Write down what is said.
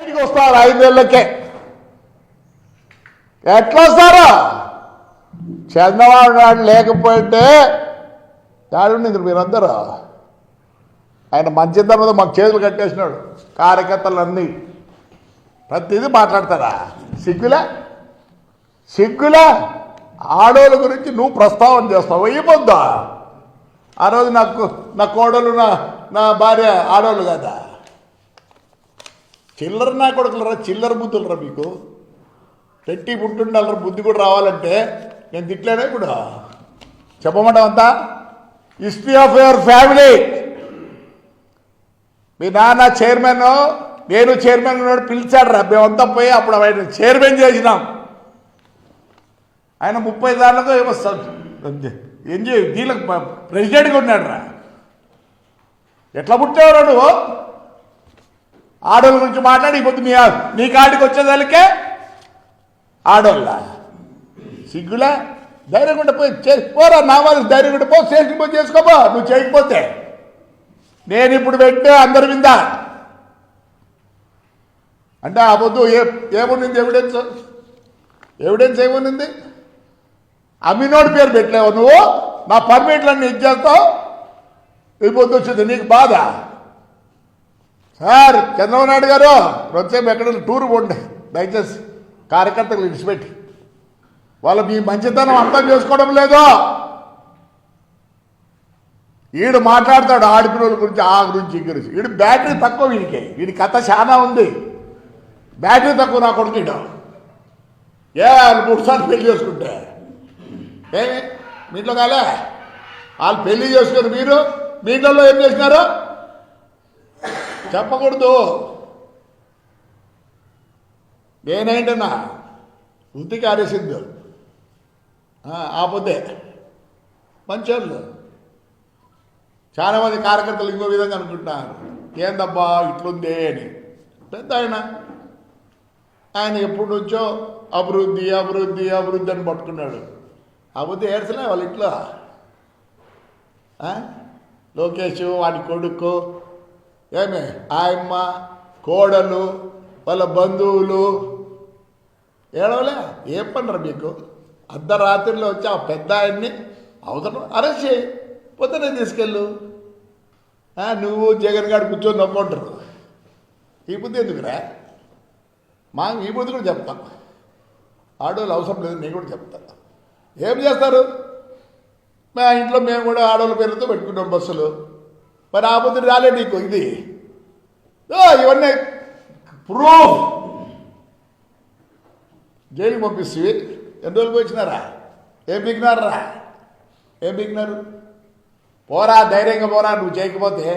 బయటికి వస్తారు 5 ఏళ్ళకే. ఎట్లా వస్తారా? చంద్రబాబు నాయుడు లేకపోతే దాడుండింది మీరందరూ. ఆయన మంచిద్దాం మీద మాకు చేతులు కట్టేసినాడు. కార్యకర్తలన్నీ ప్రతిదీ మాట్లాడతారా? సిగ్గులా ఆడోళ్ళ గురించి నువ్వు ప్రస్తావన చేస్తావు. ఇవ్వద్దా? ఆ రోజు నా కోడలు నా భార్య ఆడోళ్ళు కదా. చిల్లర నా కొడుకులరా, చిల్లర బుద్ధులరా మీకు. పెట్టి పుట్టుండాలరా, బుద్ధి కూడా రావాలంటే. నేను తిట్లేనే కూడా చెప్పమంటావంతా. History of your family. మీ నాన్న చైర్మన్, నేను చైర్మన్ ఉన్నాడు, పిలిచాడు రా. మేమంతా పోయి అప్పుడు ఆయన చైర్మన్ చేసినాం. ఆయన 30 దాంట్లో ఏమో దీనికి ప్రెసిడెంట్గా ఉన్నాడు రా. ఎట్లా పుట్టేవారు నువ్వు? ఆడోళ్ళ గురించి మాట్లాడి ఇప్పుడు నీ కాడికి వచ్చేదానికే ఆడోళ్ళ సిగ్గులా? ధైర్యం ఉంటే పోయి పోరా, నా వాళ్ళు ధైర్యం ఉంటే పో, స్టేషన్ పోయి చేసుకోపో. నువ్వు చేయకపోతే నేను ఇప్పుడు పెట్టే అందరి మీద అంటే ఆ పొద్దు ఏముంది? ఎవిడెన్స్ ఏముంది? అమ్మినోడి పేరు పెట్టలేవు నువ్వు. నా పర్మిట్లన్నీ ఇచ్చేస్తావు. ఈ పొద్దు వచ్చింది నీకు బాధ. సార్ చంద్రబాబు నాయుడు గారు వచ్చేపు ఎక్కడ టూర్ పోండి దయచేసి. కార్యకర్తలు విడిచిపెట్టి వాళ్ళు మీ మంచితనం అర్థం చేసుకోవడం లేదు. వీడు మాట్లాడతాడు ఆడిపిల్లల గురించి, ఆ గురించి, ఈ గురించి. వీడు బ్యాటరీ తక్కువ. వీడి కథ చాలా ఉంది. బ్యాటరీ తక్కువ నా కొడుకు. 3 సార్లు పెళ్లి చేసుకుంటే ఏమి మీ ఇంట్లో కాలే? వాళ్ళు పెళ్లి చేసుకుని మీరు మీ ఇంట్లో ఏం చేసినారు చెప్పకూడదు. నేనేంటన్నా ఉత్తికి ఆరేసింది ఆపోతే మంచోళ్ళు. చాలామంది కార్యకర్తలు ఇంకో విధంగా అనుకుంటున్నారు. ఏందబ్బా ఇట్లుందే అని. పెద్ద ఆయన ఎప్పటి నుంచో అభివృద్ధి అభివృద్ధి అభివృద్ధి అని పట్టుకున్నాడు. అభివృద్ధి ఏడ్చలే వాళ్ళ ఇంట్లో. లోకేష్, వాడి కొడుకు, ఏమే ఆయమ్మ, కోడలు, వాళ్ళ బంధువులు ఏడవలే. ఏం పనరు మీకు? అర్ధరాత్రిలో వచ్చి ఆ పెద్ద ఆయన్ని అవసరం అరెస్ట్ చేయి, పొద్దునే తీసుకెళ్ళు. నువ్వు జగన్ గారు కూర్చొని నవ్వుకుంటారు. ఈ బుద్ధి ఎందుకురా? ఈ బుద్ధి కూడా చెప్తాం. ఆడవాళ్ళు అవసరం లేదు, నేను కూడా చెప్తాను. ఏం చేస్తారు? మా ఇంట్లో మేము కూడా ఆడవాళ్ళ పేరుతో పెట్టుకున్నాం బస్సులు. మరి ఆ బుద్ధి రాలే నీకు. ఇది ఇవన్నీ ప్రూఫ్. జైలుకి పంపిస్తే ఎన్ని రోజులు వచ్చినారా? ఏం బిగినారా? పోరా, ధైర్యంగా పోరా. నువ్వు చేయకపోతే